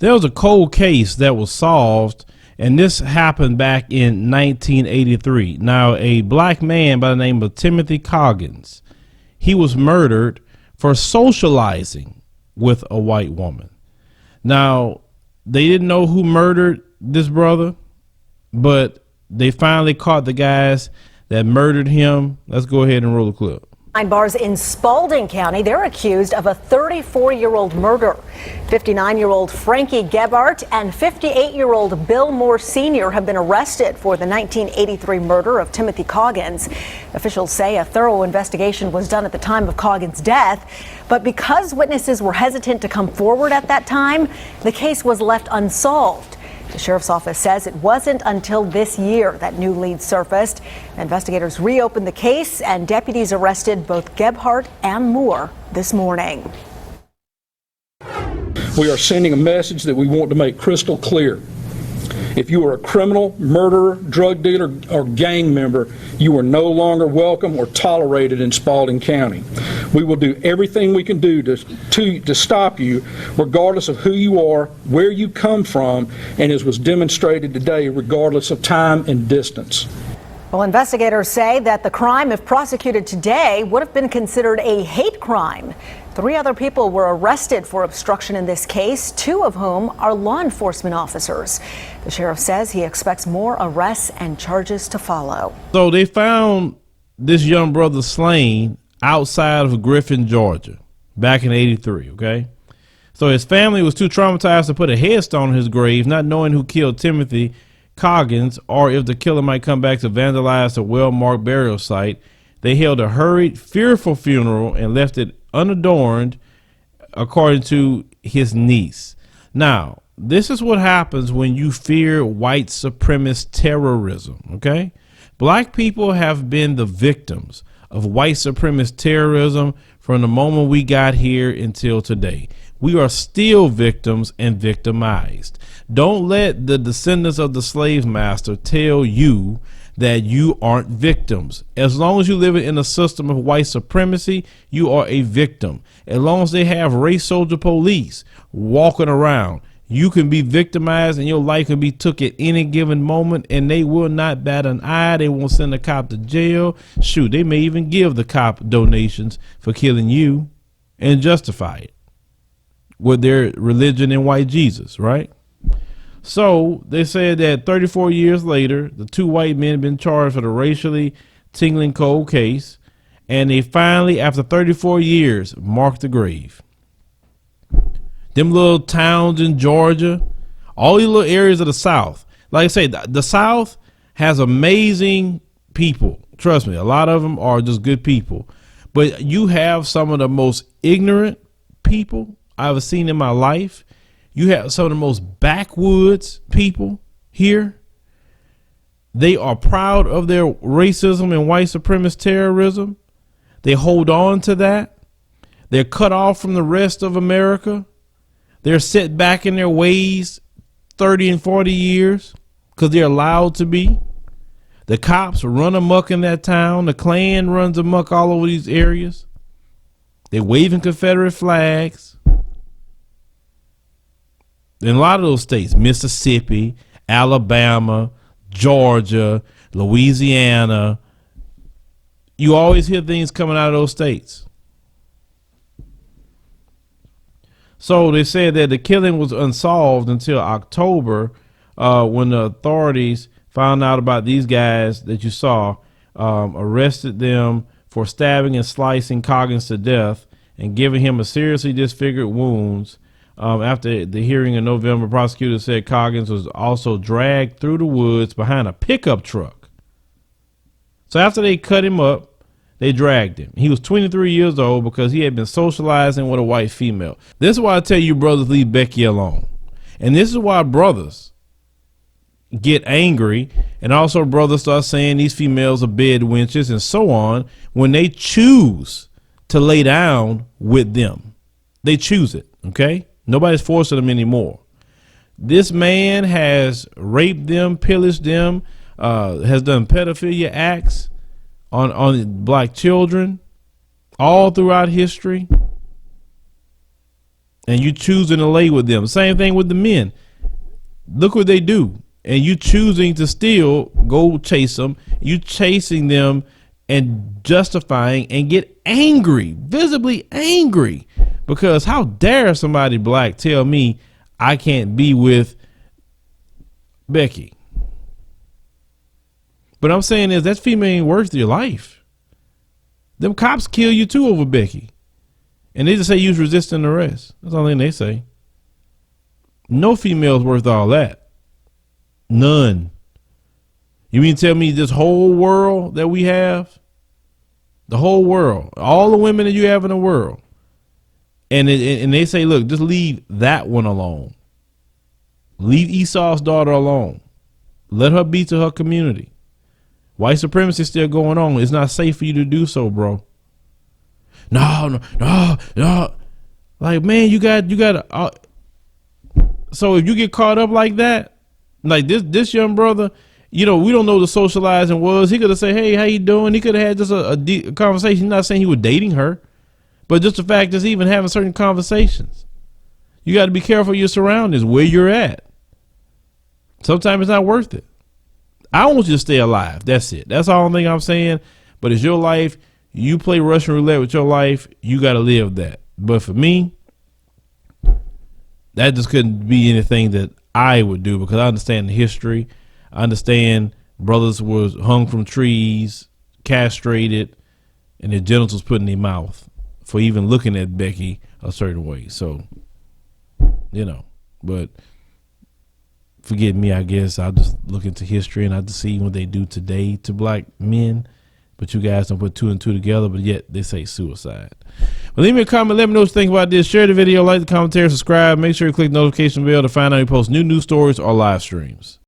There was a cold case that was solved, and this happened back in 1983. Now, a black man by the name of Timothy Coggins, he was murdered for socializing with a white woman. Now, they didn't know who murdered this brother, but they finally caught the guys that murdered him. Let's go ahead and roll the clip. Bars in Spalding County, they're accused of a 34-year-old murder. 59-year-old Frankie Gebhardt and 58-year-old Bill Moore Sr. have been arrested for the 1983 murder of Timothy Coggins. Officials say a thorough investigation was done at the time of Coggins' death, but because witnesses were hesitant to come forward at that time, the case was left unsolved. The sheriff's office says it wasn't until this year that new leads surfaced. Investigators reopened the case and deputies arrested both Gebhardt and Moore this morning. We are sending a message that we want to make crystal clear. If you are a criminal, murderer, drug dealer, or gang member, you are no longer welcome or tolerated in Spalding County. We will do everything we can do to stop you, regardless of who you are, where you come from, and as was demonstrated today, regardless of time and distance. Well, investigators say that the crime, if prosecuted today, would have been considered a hate crime. 3 other people were arrested for obstruction in this case, 2 of whom are law enforcement officers. The sheriff says he expects more arrests and charges to follow. So they found this young brother slain outside of Griffin, Georgia, back in '83, okay? So his family was too traumatized to put a headstone on his grave, not knowing who killed Timothy Coggins or if the killer might come back to vandalize a well-marked burial site. They held a hurried, fearful funeral and left it unadorned, according to his niece. Now, this is what happens when you fear white supremacist terrorism, okay? Black people have been the victims of white supremacist terrorism from the moment we got here until today. We are still victims and victimized. Don't let the descendants of the slave master tell you that you aren't victims. As long as you live in a system of white supremacy, you are a victim. As long as they have race soldier police walking around, you can be victimized and your life can be took at any given moment, and they will not bat an eye. They won't send a cop to jail. Shoot, they may even give the cop donations for killing you and justify it with their religion and white Jesus, right? So they said that 34 years later, the 2 white men have been charged for the racially tingling cold case, and they finally, after 34 years, marked the grave. Them little towns in Georgia, all these little areas of the South. Like I say, the South has amazing people. Trust me, a lot of them are just good people. But you have some of the most ignorant people I've ever seen in my life. You have some of the most backwoods people here. They are proud of their racism and white supremacist terrorism. They hold on to that. They're cut off from the rest of America. They're set back in their ways 30 and 40 years because they're allowed to be. The cops run amok in that town. The Klan runs amok all over these areas. They're waving Confederate flags. In a lot of those states, Mississippi, Alabama, Georgia, Louisiana, you always hear things coming out of those states. So they said that the killing was unsolved until October, when the authorities found out about these guys that you saw, arrested them for stabbing and slicing Coggins to death and giving him a seriously disfigured wounds. After the hearing in November, prosecutors said Coggins was also dragged through the woods behind a pickup truck. So after they cut him up, they dragged him. He was 23 years old because he had been socializing with a white female. This is why I tell you, brothers, leave Becky alone. And this is why brothers get angry, and also brothers start saying these females are bed wenches and so on when they choose to lay down with them. They choose it, okay? Nobody's forcing them anymore. This man has raped them, pillaged them, has done pedophilia acts on black children all throughout history. and you choosing to lay with them. Same thing with the men. Look what they do. And you choosing to still go chase them. You chasing them and justifying and get angry, visibly angry. Because how dare somebody black tell me I can't be with Becky? But I'm saying is that female ain't worth your life. Them cops kill you too over Becky. And they just say you was resisting arrest. That's all they say. No female's worth all that. None. You mean tell me this whole world that we have, the whole world, all the women that you have in the world, and they say, look, just leave that one alone. Leave Esau's daughter alone. Let her be to her community. White supremacy is still going on. It's not safe for you to do so, bro. No. Like, man, you got. So if you get caught up like that, like this young brother, we don't know the socializing was. He could have said, hey, how you doing? He could have had just a conversation. Not saying he was dating her, but just the fact is even having certain conversations. You got to be careful of your surroundings, where you're at. Sometimes it's not worth it. I want you to stay alive. That's it. That's all thing I'm saying. But it's your life. You play Russian roulette with your life. You got to live that. But for me, that just couldn't be anything that I would do, because I understand the history. I understand brothers was hung from trees, castrated, and their genitals put in their mouth for even looking at Becky a certain way. So, but forgive me, I guess I'll just look into history and I just see what they do today to black men. But you guys don't put two and two together, but yet they say suicide. Well, leave me a comment. Let me know what you think about this. Share the video, like the commentary, subscribe. Make sure you click the notification bell to find out when we post new news stories or live streams.